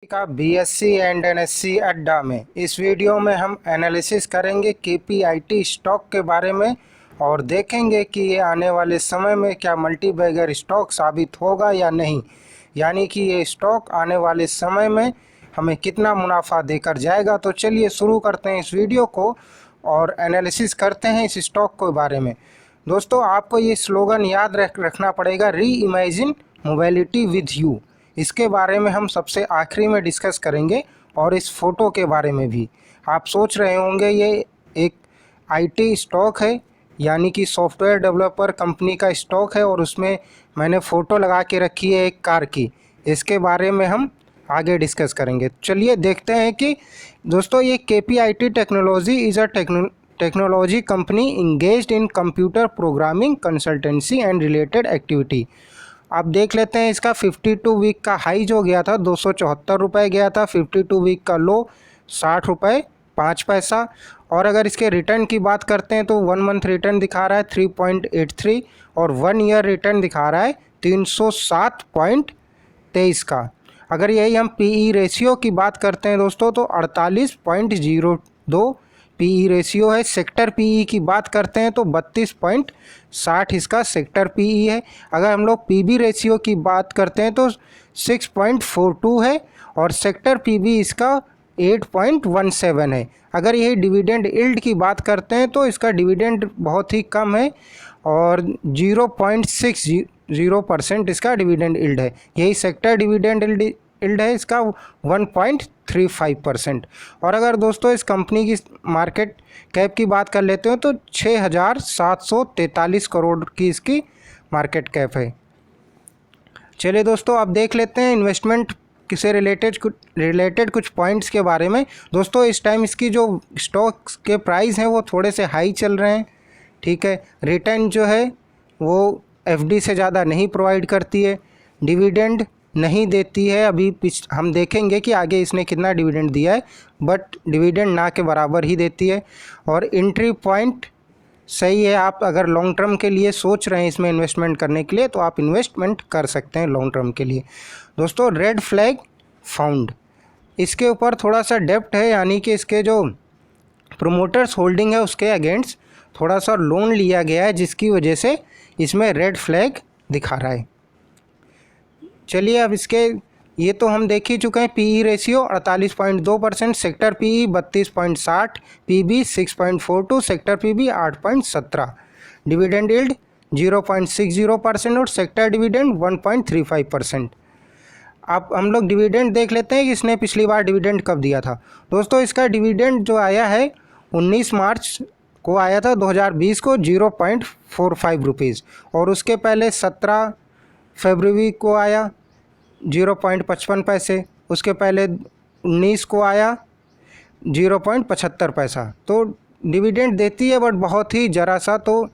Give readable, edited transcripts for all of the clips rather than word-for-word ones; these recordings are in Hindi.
का बीएससी एंड एनएससी अड्डा में इस वीडियो में हम एनालिसिस करेंगे केपीआईटी स्टॉक के बारे में और देखेंगे कि ये आने वाले समय में क्या मल्टीबैगर स्टॉक साबित होगा या नहीं, यानी कि ये स्टॉक आने वाले समय में हमें कितना मुनाफा देकर जाएगा। तो चलिए शुरू करते हैं इस वीडियो को और एनालिसिस करते हैं इस स्टॉक के बारे में। दोस्तों, आपको ये स्लोगन याद रखना पड़ेगा, री इमेजिन मोबिलिटी विद यू। इसके बारे में हम सबसे आखिरी में डिस्कस करेंगे और इस फ़ोटो के बारे में भी। आप सोच रहे होंगे ये एक आईटी स्टॉक है, यानी कि सॉफ्टवेयर डेवलपर कंपनी का स्टॉक है और उसमें मैंने फ़ोटो लगा के रखी है एक कार की। इसके बारे में हम आगे डिस्कस करेंगे। चलिए देखते हैं कि दोस्तों ये KPIT technology is a technology company engaged in computer programming consultancy and related activity. आप देख लेते हैं इसका 52 वीक का हाई जो गया था 274 रुपये गया था, 52 वीक का लो 60 रुपये 5 पैसा। और अगर इसके रिटर्न की बात करते हैं तो 1 मंथ रिटर्न दिखा रहा है 3.83 और 1 ईयर रिटर्न दिखा रहा है 307.23 का। अगर यही हम पीई रेशियो की बात करते हैं दोस्तों तो 48.02 पीई रेशियो है। सेक्टर पीई की बात करते हैं तो 32.60 इसका सेक्टर पीई है। अगर हम लोग पीबी रेशियो की बात करते हैं तो 6.42 है और सेक्टर पीबी इसका 8.17 है। अगर यही डिविडेंड यील्ड की बात करते हैं तो इसका डिविडेंड बहुत ही कम है और 0.60% इसका डिविडेंड यील्ड है। यही सेक्टर डिविडेंड यील्ड है इसका 1.35%। और अगर दोस्तों इस कंपनी की मार्केट कैप की बात कर लेते हो तो 6,743 करोड़ की इसकी मार्केट कैप है। चलिए दोस्तों, अब देख लेते हैं इन्वेस्टमेंट से रिलेटेड कुछ पॉइंट्स के बारे में। दोस्तों, इस टाइम इसकी जो स्टॉक्स के प्राइस हैं वो थोड़े से हाई चल रहे हैं, ठीक है। रिटर्न जो है वो एफडी से ज़्यादा नहीं प्रोवाइड करती है, डिविडेंड नहीं देती है। अभी हम देखेंगे कि आगे इसने कितना डिविडेंड दिया है, बट डिविडेंड ना के बराबर ही देती है। और एंट्री पॉइंट सही है, आप अगर लॉन्ग टर्म के लिए सोच रहे हैं इसमें इन्वेस्टमेंट करने के लिए तो आप इन्वेस्टमेंट कर सकते हैं लॉन्ग टर्म के लिए। दोस्तों, रेड फ्लैग फाउंड, इसके ऊपर थोड़ा सा डेप्ट है, यानी कि इसके जो प्रोमोटर्स होल्डिंग है उसके अगेंस्ट थोड़ा सा लोन लिया गया है, जिसकी वजह से इसमें रेड फ्लैग दिखा रहा है। चलिए अब इसके ये तो हम देख ही चुके हैं। PE ratio 48.2%, sector PE 32.60, PB 6.42, sector PB 8.17, dividend yield 0.60% और सेक्टर डिविडेंड 1.35%। अब हम लोग डिविडेंड देख लेते हैं कि इसने पिछली बार डिविडेंड कब दिया था। दोस्तों, इसका डिविडेंड जो आया है 19 मार्च को आया था 2020 को 0.45 रुपीज़ और उसके पहले 17 फरवरी को आया 0.55 पैसे, उसके पहले 19 को आया 0.75 पैसा। तो डिविडेंड देती है बट बहुत ही ज़रा सा, तो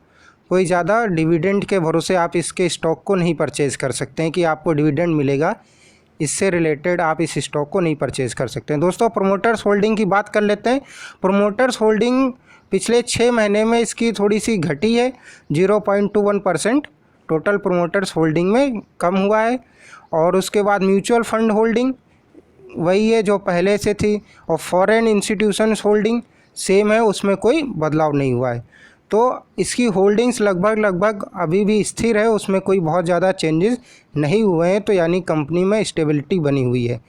कोई ज़्यादा डिविडेंड के भरोसे आप इसके स्टॉक को नहीं परचेज़ कर सकते हैं कि आपको डिविडेंड मिलेगा, इससे रिलेटेड आप इस स्टॉक को नहीं परचेज़ कर सकते हैं। दोस्तों, प्रोमोटर्स होल्डिंग की बात कर लेते हैं। प्रोमोटर्स होल्डिंग पिछले 6 महीने में इसकी थोड़ी सी घटी है, 0.21% टोटल प्रोमोटर्स होल्डिंग में कम हुआ है। और उसके बाद म्यूचुअल फंड होल्डिंग वही है जो पहले से थी और फॉरेन इंस्टीट्यूशंस होल्डिंग सेम है, उसमें कोई बदलाव नहीं हुआ है। तो इसकी होल्डिंग्स लगभग अभी भी स्थिर है, उसमें कोई बहुत ज़्यादा चेंजेस नहीं हुए हैं, तो यानी कंपनी में स्टेबिलिटी बनी हुई है।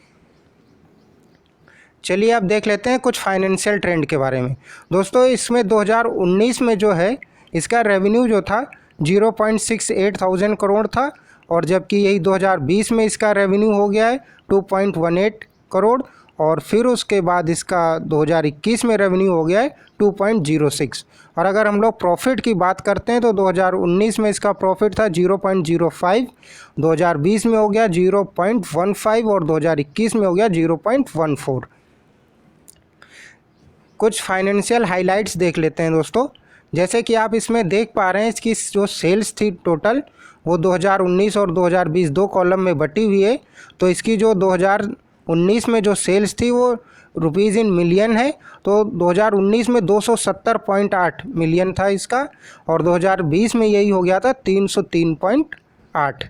चलिए अब देख लेते हैं कुछ फाइनेंशियल ट्रेंड के बारे में। दोस्तों, इसमें 2019 में जो है इसका रेवेन्यू जो था 0.68 थाउजेंड करोड़ था और जबकि यही 2020 में इसका रेवेन्यू हो गया है 2.18 करोड़ और फिर उसके बाद इसका 2021 में रेवेन्यू हो गया है 2.06। और अगर हम लोग प्रॉफिट की बात करते हैं तो 2019 में इसका प्रॉफिट था 0.05, 2020 में हो गया 0.15 और 2021 में हो गया 0.14। कुछ फाइनेंशियल हाइलाइट्स देख लेते हैं दोस्तों। जैसे कि आप इसमें देख पा रहे हैं, इसकी जो सेल्स थी टोटल वो 2019 और 2020 दो कॉलम में बटी हुई है। तो इसकी जो 2019 में जो सेल्स थी वो रुपीज़ इन मिलियन है, तो 2019 में 270.8 मिलियन था इसका और 2020 में यही हो गया था 303.8।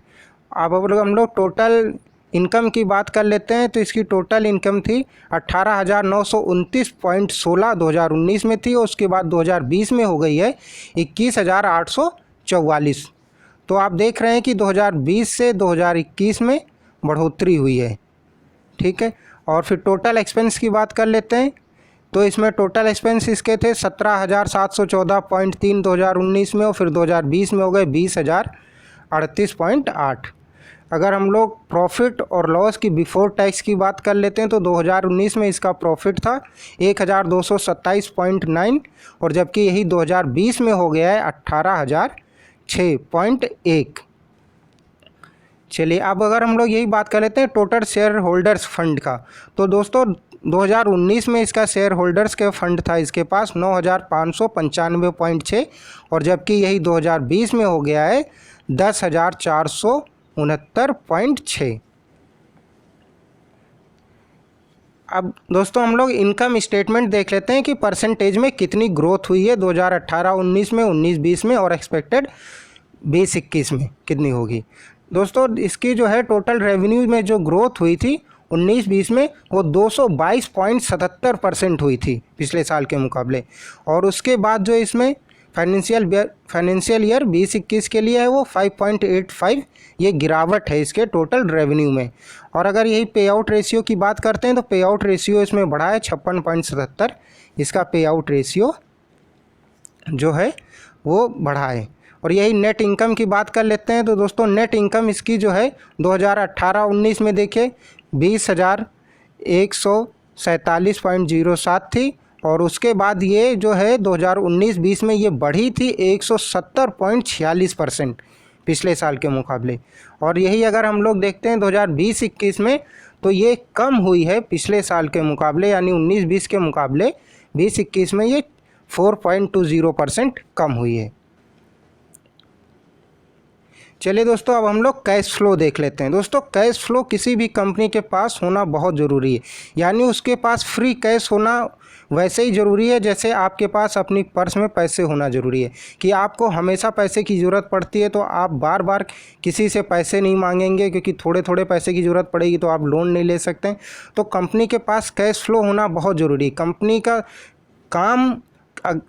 अब हम लोग टोटल इनकम की बात कर लेते हैं तो इसकी टोटल इनकम थी 18,929.16 2019 में थी, और उसके बाद 2020 में हो गई है 21,844। तो आप देख रहे हैं कि 2020 से 2021 में बढ़ोतरी हुई है। ठीक है, और फिर टोटल एक्सपेंस की बात कर लेते हैं तो इसमें टोटल एक्सपेंस इसके थे 17,714.3 2019 में, और फिर 2020 में हो गए 20,038.8। अगर हम लोग प्रॉफिट और लॉस की बिफोर टैक्स की बात कर लेते हैं तो 2019 में इसका प्रॉफिट था 1,227.9, और जबकि यही 2020 में हो गया है 18,006.1। चलिए अब अगर हम लोग यही बात कर लेते हैं टोटल शेयर होल्डर्स फंड का, तो दोस्तों 2019 में इसका शेयर होल्डर्स के फंड था इसके पास 9,595.6, और जबकि यही 2020 में हो गया है 10,469.6। अब दोस्तों हम लोग इनकम स्टेटमेंट देख लेते हैं कि परसेंटेज में कितनी ग्रोथ हुई है 2018-19 में, 19-20 में, और एक्सपेक्टेड 20-21 में कितनी होगी। दोस्तों इसकी जो है टोटल रेवेन्यू में जो ग्रोथ हुई थी 19-20 में वो 222.77% हुई थी पिछले साल के मुकाबले, और उसके बाद जो इसमें फाइनेंशियल ईयर 20-21 के लिए है वो 5.85, ये गिरावट है इसके टोटल रेवेन्यू में। और अगर यही पे आउट रेशियो की बात करते हैं तो पे आउट रेशियो इसमें बढ़ा है 56.77, इसका पे आउट रेशियो जो है वो बढ़ा है। और यही नेट इनकम की बात कर लेते हैं तो दोस्तों नेट इनकम इसकी जो है 2018-19 में देखिए 20,147.07 थी, और उसके बाद ये जो है 2019-20 में ये बढ़ी थी 170.46% पिछले साल के मुकाबले। और यही अगर हम लोग देखते हैं 2020-21 में तो ये कम हुई है पिछले साल के मुकाबले, यानी 19-20 के मुकाबले 20-21 में ये 4.20% कम हुई है। चलिए दोस्तों अब हम लोग कैश फ्लो देख लेते हैं। दोस्तों कैश फ्लो किसी भी कंपनी के पास होना बहुत ज़रूरी है, यानी उसके पास फ्री कैश होना वैसे ही ज़रूरी है जैसे आपके पास अपनी पर्स में पैसे होना ज़रूरी है। कि आपको हमेशा पैसे की ज़रूरत पड़ती है तो आप बार बार किसी से पैसे नहीं मांगेंगे, क्योंकि थोड़े थोड़े पैसे की ज़रूरत पड़ेगी तो आप लोन नहीं ले सकते। तो कंपनी के पास कैश फ्लो होना बहुत ज़रूरी है। कंपनी का काम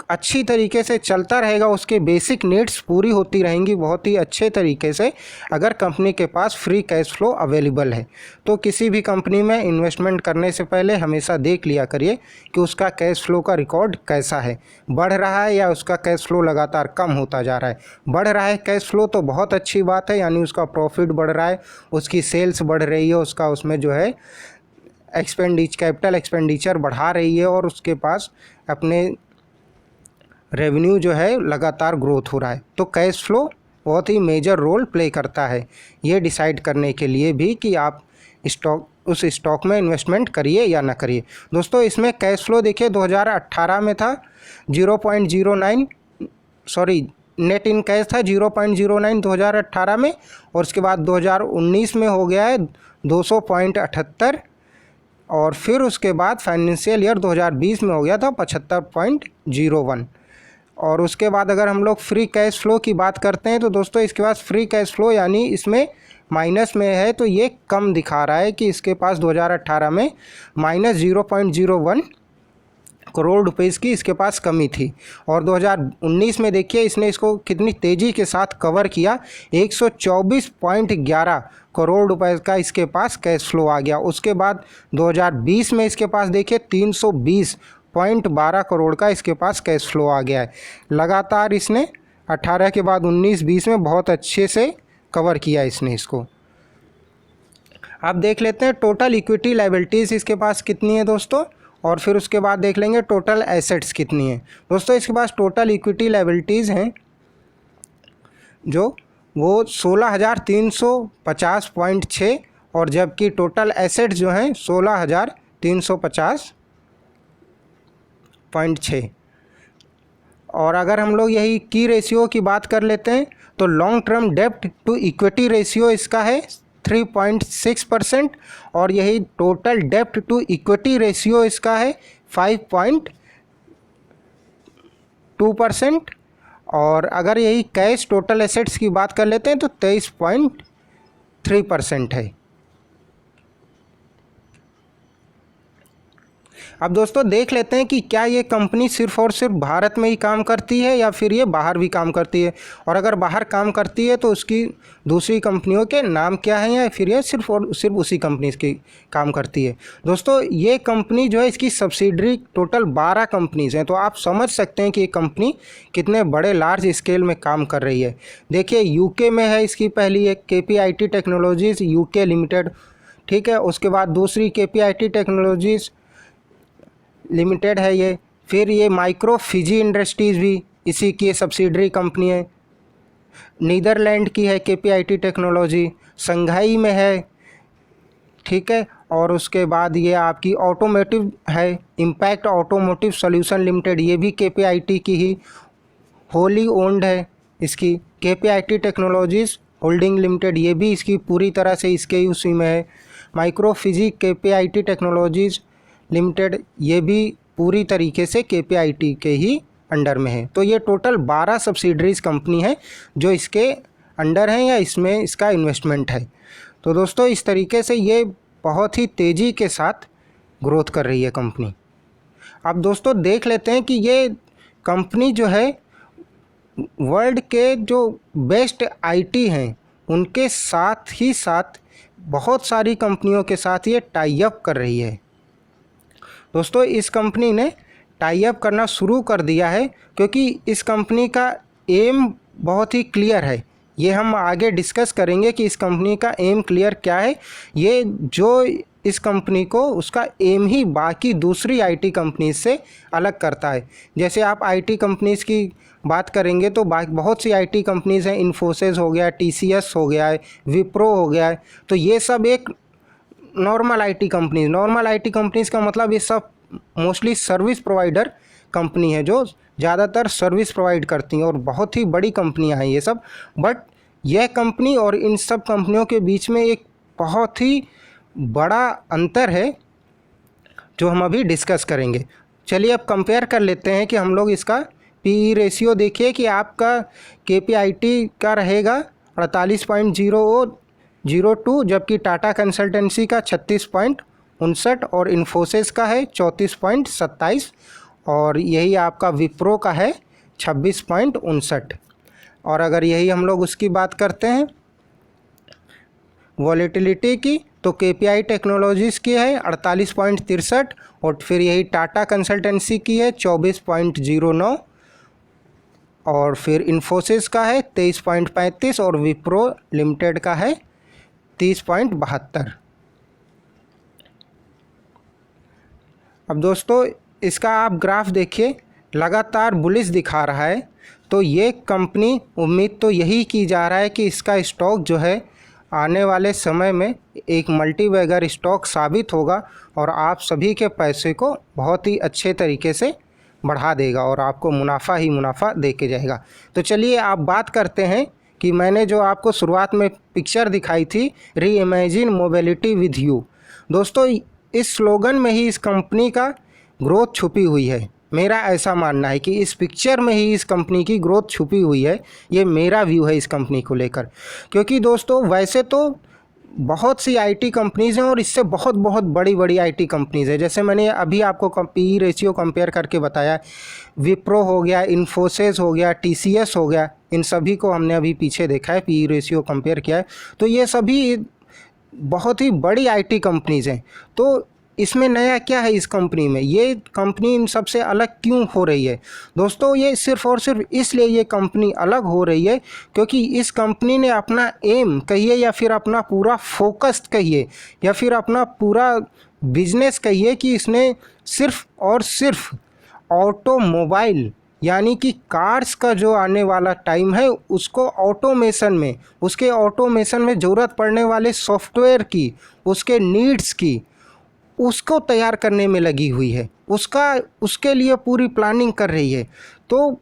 अच्छी तरीके से चलता रहेगा, उसके बेसिक नीड्स पूरी होती रहेंगी बहुत ही अच्छे तरीके से अगर कंपनी के पास फ्री कैश फ्लो अवेलेबल है। तो किसी भी कंपनी में इन्वेस्टमेंट करने से पहले हमेशा देख लिया करिए कि उसका कैश फ्लो का रिकॉर्ड कैसा है, बढ़ रहा है या उसका कैश फ्लो लगातार कम होता जा रहा है। बढ़ रहा है कैश फ्लो तो बहुत अच्छी बात है, यानी उसका प्रॉफिट बढ़ रहा है, उसकी सेल्स बढ़ रही है, उसका उसमें जो है कैपिटल एक्सपेंडिचर बढ़ा रही है, और उसके पास अपने रेवेन्यू जो है लगातार ग्रोथ हो रहा है। तो कैश फ्लो बहुत ही मेजर रोल प्ले करता है ये डिसाइड करने के लिए भी कि आप उस स्टॉक में इन्वेस्टमेंट करिए या ना करिए। दोस्तों इसमें कैश फ्लो देखिए 2018 में था 0.09, नेट इन कैश था 0.09 2018 में, और उसके बाद 2019 में हो गया है 200.78, और फिर उसके बाद फाइनेंशियल ईयर 2020 में हो गया था 75.01। और उसके बाद अगर हम लोग फ्री कैश फ्लो की बात करते हैं तो दोस्तों इसके पास फ्री कैश फ्लो यानी इसमें माइनस में है, तो ये कम दिखा रहा है कि इसके पास 2018 में -0.01 करोड़ रुपये की इसके पास कमी थी। और 2019 में देखिए इसने इसको कितनी तेज़ी के साथ कवर किया, 124.11 करोड़ रुपए का इसके पास कैश फ्लो आ गया। उसके बाद 2020 में इसके पास देखिए 320.12 करोड़ का इसके पास कैश फ्लो आ गया है। लगातार इसने 18 के बाद 19-20 में बहुत अच्छे से कवर किया इसने इसको। आप देख लेते हैं टोटल इक्विटी लायबिलिटीज़ इसके पास कितनी है दोस्तों, और फिर उसके बाद देख लेंगे टोटल एसेट्स कितनी है। दोस्तों इसके पास टोटल इक्विटी लायबिलिटीज़ हैं जो वो 16,350.6, और जबकि टोटल एसेट्स जो हैं 16,350.6। और अगर हम लोग यही की रेशियो की बात कर लेते हैं तो लॉन्ग टर्म डेब्ट टू इक्विटी रेशियो इसका है 3.6%, और यही टोटल डेब्ट टू इक्विटी रेशियो इसका है 5.2%। और अगर यही कैश टोटल एसेट्स की बात कर लेते हैं तो 23.3% है। अब दोस्तों देख लेते हैं कि क्या ये कंपनी सिर्फ़ और सिर्फ भारत में ही काम करती है या फिर ये बाहर भी काम करती है, और अगर बाहर काम करती है तो उसकी दूसरी कंपनियों के नाम क्या है, या फिर ये सिर्फ और सिर्फ उसी कंपनी की काम करती है। दोस्तों ये कंपनी जो है, इसकी सब्सिडरी टोटल 12 कंपनीज़ हैं, तो आप समझ सकते हैं कि ये कंपनी कितने बड़े लार्ज स्केल में काम कर रही है। देखिए यूके में है इसकी पहली एक KPIT टेक्नोलॉजीज़ यूके लिमिटेड, ठीक है। उसके बाद दूसरी KPIT टेक्नोलॉजीज़ लिमिटेड है ये। फिर ये माइक्रोफिजी इंडस्ट्रीज़ भी इसी की सब्सिडरी कंपनी है। नीदरलैंड की है KPIT टेक्नोलॉजी, संघाई में है, ठीक है। और उसके बाद ये आपकी ऑटोमोटिव है, इम्पैक्ट ऑटोमोटिव सॉल्यूशन लिमिटेड, ये भी KPIT की ही होली ओन्ड है इसकी। KPIT टेक्नोलॉजीज़ होल्डिंग लिमिटेड, ये भी इसकी पूरी तरह से इसके ही उसी में है। माइक्रोफिजी KPIT टेक्नोलॉजीज़ लिमिटेड, ये भी पूरी तरीके से KPIT के ही अंडर में है। तो ये टोटल 12 सब्सिडरीज कंपनी है जो इसके अंडर हैं या इसमें इसका इन्वेस्टमेंट है। तो दोस्तों इस तरीके से ये बहुत ही तेज़ी के साथ ग्रोथ कर रही है कंपनी। अब दोस्तों देख लेते हैं कि ये कंपनी जो है वर्ल्ड के जो बेस्ट IT हैं उनके साथ ही साथ बहुत सारी कंपनियों के साथ ये टाई अप कर रही है। दोस्तों इस कंपनी ने टाई अप करना शुरू कर दिया है क्योंकि इस कंपनी का एम बहुत ही क्लियर है। ये हम आगे डिस्कस करेंगे कि इस कंपनी का एम क्लियर क्या है। ये जो इस कंपनी को उसका एम ही बाकी दूसरी IT कंपनीज से अलग करता है। जैसे आप IT कंपनीज़ की बात करेंगे तो बहुत सी IT कंपनीज़ हैं, इन्फोसिस हो गया, TCS हो गया है, विप्रो हो गया है। तो ये सब एक नॉर्मल IT कंपनीज़ का मतलब ये सब मोस्टली सर्विस प्रोवाइडर कंपनी है जो ज़्यादातर सर्विस प्रोवाइड करती हैं और बहुत ही बड़ी कंपनियां हैं ये सब। बट यह कंपनी और इन सब कंपनियों के बीच में एक बहुत ही बड़ा अंतर है जो हम अभी डिस्कस करेंगे। चलिए अब कंपेयर कर लेते हैं कि हम लोग इसका PE रेशियो देखिए कि आपका KPIT का रहेगा 48.002, जबकि टाटा कंसल्टेंसी का 36.59 और इन्फोसिस का है 34.27 और यही आपका विप्रो का है 26.59। और अगर यही हम लोग उसकी बात करते हैं वॉलेटिलिटी की तो KPI टेक्नोलॉजीज़ की है 48.63 और फिर यही टाटा कंसल्टेंसी की है 24.09 और फिर इन्फोसिस का है 23.35 और विप्रो लिमिटेड का है 30.72। अब दोस्तों इसका आप ग्राफ देखिए, लगातार बुलिश दिखा रहा है। तो ये कंपनी उम्मीद तो यही की जा रहा है कि इसका स्टॉक जो है आने वाले समय में एक मल्टीबैगर स्टॉक साबित होगा और आप सभी के पैसे को बहुत ही अच्छे तरीके से बढ़ा देगा और आपको मुनाफा ही मुनाफा दे के जाएगा। तो चलिए आप बात करते हैं कि मैंने जो आपको शुरुआत में पिक्चर दिखाई थी, री इमेजिन मोबिलिटी विद यू। दोस्तों इस स्लोगन में ही इस कंपनी का ग्रोथ छुपी हुई है। मेरा ऐसा मानना है कि इस पिक्चर में ही इस कंपनी की ग्रोथ छुपी हुई है। ये मेरा व्यू है इस कंपनी को लेकर, क्योंकि दोस्तों वैसे तो बहुत सी IT कंपनीज़ हैं और इससे बहुत बहुत बड़ी बड़ी IT कंपनीज़ है। जैसे मैंने अभी आपको PE रेशियो कंपेयर करके बताया, विप्रो हो गया, इन्फोसिस हो गया, TCS हो गया, इन सभी को हमने अभी पीछे देखा है, PE रेशियो कंपेयर किया है। तो ये सभी बहुत ही बड़ी IT कंपनीज़ हैं। तो इसमें नया क्या है इस कंपनी में, ये कंपनी इन सबसे अलग क्यों हो रही है? दोस्तों ये सिर्फ़ और सिर्फ इसलिए ये कंपनी अलग हो रही है क्योंकि इस कंपनी ने अपना एम कहिए या फिर अपना पूरा फोकस कहिए या फिर अपना पूरा बिजनेस कहिए कि इसने सिर्फ और सिर्फ ऑटोमोबाइल यानी कि कार्स का जो आने वाला टाइम है उसको ऑटोमेशन में, उसके ऑटोमेशन में ज़रूरत पड़ने वाले सॉफ्टवेयर की, उसके नीड्स की, उसको तैयार करने में लगी हुई है, उसके लिए पूरी प्लानिंग कर रही है। तो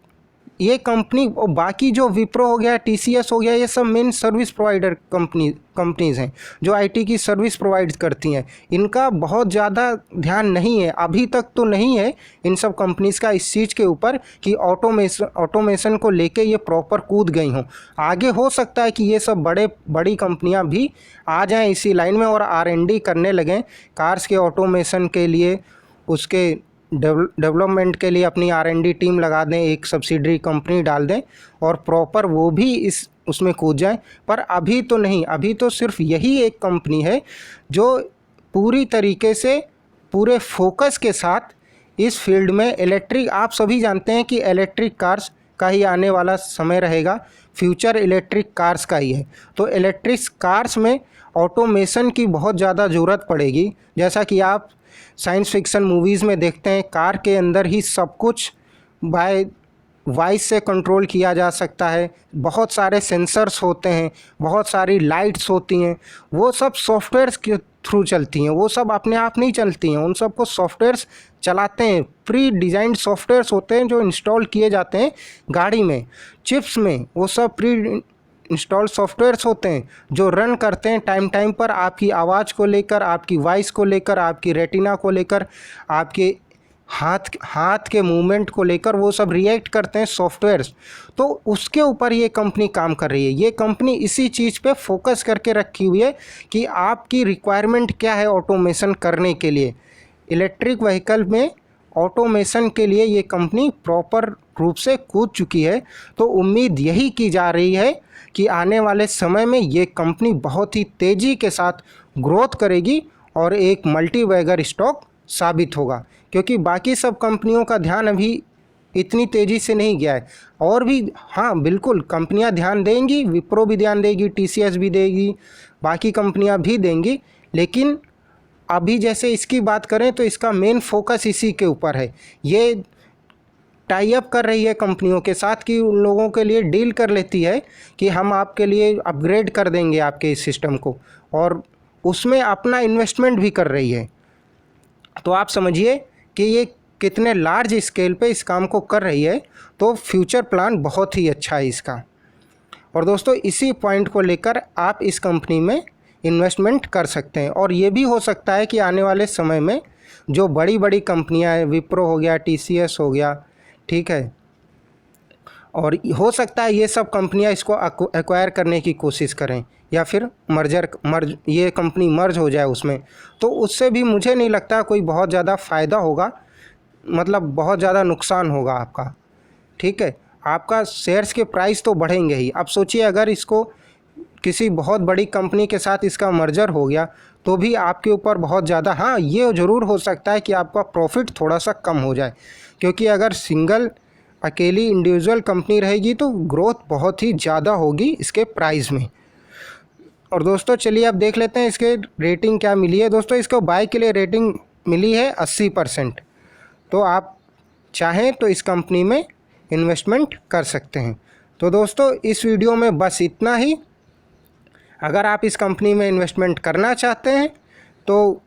ये कंपनी और बाकी जो विप्रो हो गया, TCS हो गया, ये सब मेन सर्विस प्रोवाइडर कंपनीज़ हैं जो IT की सर्विस प्रोवाइड करती हैं। इनका बहुत ज़्यादा ध्यान नहीं है, अभी तक तो नहीं है इन सब कंपनीज़ का इस चीज़ के ऊपर कि ऑटोमेशन को लेके ये प्रॉपर कूद गई हों। आगे हो सकता है कि ये सब बड़ी कंपनियां भी आ जाएं इसी लाइन में और R&D करने लगें कार्स के ऑटोमेशन के लिए उसके डेवलपमेंट के लिए अपनी R&D टीम लगा दें, एक सब्सिडरी कंपनी डाल दें और प्रॉपर वो भी उसमें कूद जाएं। पर अभी तो नहीं, अभी तो सिर्फ यही एक कंपनी है जो पूरी तरीके से पूरे फोकस के साथ इस फील्ड में इलेक्ट्रिक, आप सभी जानते हैं कि इलेक्ट्रिक कार्स का ही आने वाला समय रहेगा, फ्यूचर इलेक्ट्रिक कार्स का ही है। तो इलेक्ट्रिक कार्स में ऑटोमेशन की बहुत ज़्यादा ज़रूरत पड़ेगी। जैसा कि आप साइंस फिक्शन मूवीज़ में देखते हैं, कार के अंदर ही सब कुछ बाय वॉइस से कंट्रोल किया जा सकता है, बहुत सारे सेंसर्स होते हैं, बहुत सारी लाइट्स होती हैं, वो सब सॉफ्टवेयर्स के थ्रू चलती हैं, वो सब अपने आप नहीं चलती हैं, उन सबको सॉफ्टवेयर्स चलाते हैं। प्री डिज़ाइंड सॉफ्टवेयर्स होते हैं जो इंस्टॉल किए जाते हैं गाड़ी में, चिप्स में, वो सब प्री इंस्टॉल सॉफ्टवेयर्स होते हैं जो रन करते हैं टाइम पर, आपकी आवाज़ को लेकर, आपकी वॉइस को लेकर, आपकी रेटिना को लेकर, आपके हाथ के मूवमेंट को लेकर, वो सब रिएक्ट करते हैं सॉफ्टवेयर्स। तो उसके ऊपर ये कंपनी काम कर रही है। ये कंपनी इसी चीज़ पे फोकस करके रखी हुई है कि आपकी रिक्वायरमेंट क्या है ऑटोमेशन करने के लिए। इलेक्ट्रिक व्हीकल में ऑटोमेशन के लिए ये कंपनी प्रॉपर रूप से कूद चुकी है। तो उम्मीद यही की जा रही है कि आने वाले समय में ये कंपनी बहुत ही तेज़ी के साथ ग्रोथ करेगी और एक मल्टीबैगर स्टॉक साबित होगा, क्योंकि बाकी सब कंपनियों का ध्यान अभी इतनी तेज़ी से नहीं गया है। और भी हाँ बिल्कुल कंपनियां ध्यान देंगी, विप्रो भी ध्यान देगी, TCS भी देगी, बाकी कंपनियां भी देंगी, लेकिन अभी जैसे इसकी बात करें तो इसका मेन फोकस इसी के ऊपर है। ये टाई अप कर रही है कंपनियों के साथ कि उन लोगों के लिए डील कर लेती है कि हम आपके लिए अपग्रेड कर देंगे आपके इस सिस्टम को, और उसमें अपना इन्वेस्टमेंट भी कर रही है। तो आप समझिए कि ये कितने लार्ज स्केल पे इस काम को कर रही है। तो फ्यूचर प्लान बहुत ही अच्छा है इसका। और दोस्तों इसी पॉइंट को लेकर आप इस कंपनी में इन्वेस्टमेंट कर सकते हैं। और ये भी हो सकता है कि आने वाले समय में जो बड़ी बड़ी कंपनियां हैं, विप्रो हो गया, TCS हो गया, ठीक है, और हो सकता है ये सब कंपनियां इसको एक्वायर करने की कोशिश करें या फिर मर्ज ये कंपनी मर्ज हो जाए उसमें। तो उससे भी मुझे नहीं लगता कोई बहुत ज़्यादा फ़ायदा होगा, मतलब बहुत ज़्यादा नुकसान होगा आपका, ठीक है। आपका शेयर्स के प्राइस तो बढ़ेंगे ही। अब सोचिए अगर इसको किसी बहुत बड़ी कंपनी के साथ इसका मर्जर हो गया तो भी आपके ऊपर बहुत ज़्यादा, हाँ ये ज़रूर हो सकता है कि आपका प्रॉफिट थोड़ा सा कम हो जाए, क्योंकि अगर सिंगल अकेली इंडिविजुअल कंपनी रहेगी तो ग्रोथ बहुत ही ज़्यादा होगी इसके प्राइस में। और दोस्तों चलिए अब देख लेते हैं इसके रेटिंग क्या मिली है। दोस्तों इसको बाय के लिए रेटिंग मिली है 80%। तो आप चाहें तो इस कंपनी में इन्वेस्टमेंट कर सकते हैं। तो दोस्तों इस वीडियो में बस इतना ही। अगर आप इस कंपनी में इन्वेस्टमेंट करना चाहते हैं तो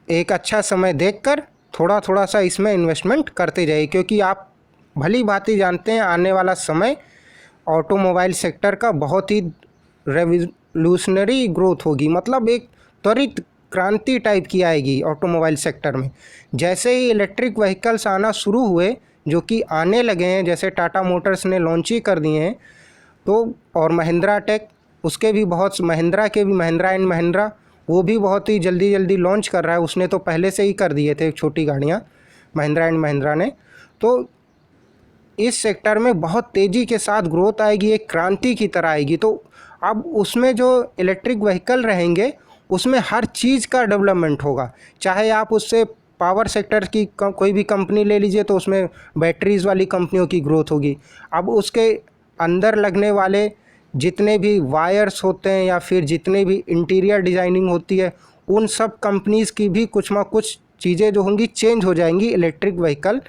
एक अच्छा समय देखकर थोड़ा थोड़ा सा इसमें इन्वेस्टमेंट करते जाइए, क्योंकि आप भली भांति जानते हैं आने वाला समय ऑटोमोबाइल सेक्टर का बहुत ही रेवोल्यूशनरी ग्रोथ होगी, मतलब एक त्वरित क्रांति टाइप की आएगी ऑटोमोबाइल सेक्टर में। जैसे ही इलेक्ट्रिक व्हीकल्स आना शुरू हुए, जो कि आने लगे हैं, जैसे टाटा मोटर्स ने लॉन्च ही कर दिए हैं, तो और महिंद्रा टेक, उसके भी बहुत, महिंद्रा के भी, महिंद्रा एंड महिंद्रा, वो भी बहुत ही जल्दी जल्दी लॉन्च कर रहा है। उसने तो पहले से ही कर दिए थे छोटी गाड़ियाँ, महिंद्रा एंड महिंद्रा ने। तो इस सेक्टर में बहुत तेज़ी के साथ ग्रोथ आएगी, एक क्रांति की तरह आएगी। तो अब उसमें जो इलेक्ट्रिक व्हीकल रहेंगे उसमें हर चीज़ का डेवलपमेंट होगा। चाहे आप उससे पावर सेक्टर की कोई भी कंपनी ले लीजिए तो उसमें बैटरीज़ वाली कंपनियों की ग्रोथ होगी। अब उसके अंदर लगने वाले जितने भी वायर्स होते हैं या फिर जितने भी इंटीरियर डिज़ाइनिंग होती है, उन सब कंपनीज़ की भी कुछ ना कुछ चीज़ें जो होंगी चेंज हो जाएंगी इलेक्ट्रिक व्हीकल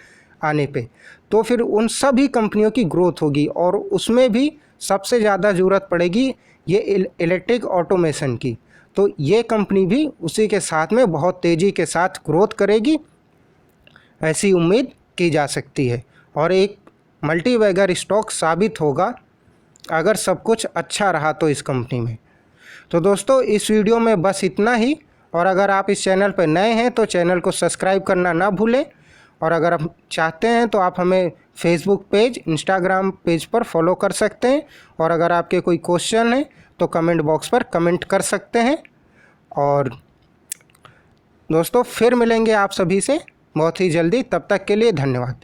आने पे। तो फिर उन सभी कंपनियों की ग्रोथ होगी और उसमें भी सबसे ज़्यादा ज़रूरत पड़ेगी ये इलेक्ट्रिक ऑटोमेशन की। तो ये कंपनी भी उसी के साथ में बहुत तेज़ी के साथ ग्रोथ करेगी, ऐसी उम्मीद की जा सकती है, और एक मल्टीबैगर स्टॉक साबित होगा अगर सब कुछ अच्छा रहा तो इस कंपनी में। तो दोस्तों इस वीडियो में बस इतना ही, और अगर आप इस चैनल पर नए हैं तो चैनल को सब्सक्राइब करना ना भूलें, और अगर आप चाहते हैं तो आप हमें फेसबुक पेज, इंस्टाग्राम पेज पर फॉलो कर सकते हैं, और अगर आपके कोई क्वेश्चन है तो कमेंट बॉक्स पर कमेंट कर सकते हैं। और दोस्तों फिर मिलेंगे आप सभी से बहुत ही जल्दी, तब तक के लिए धन्यवाद।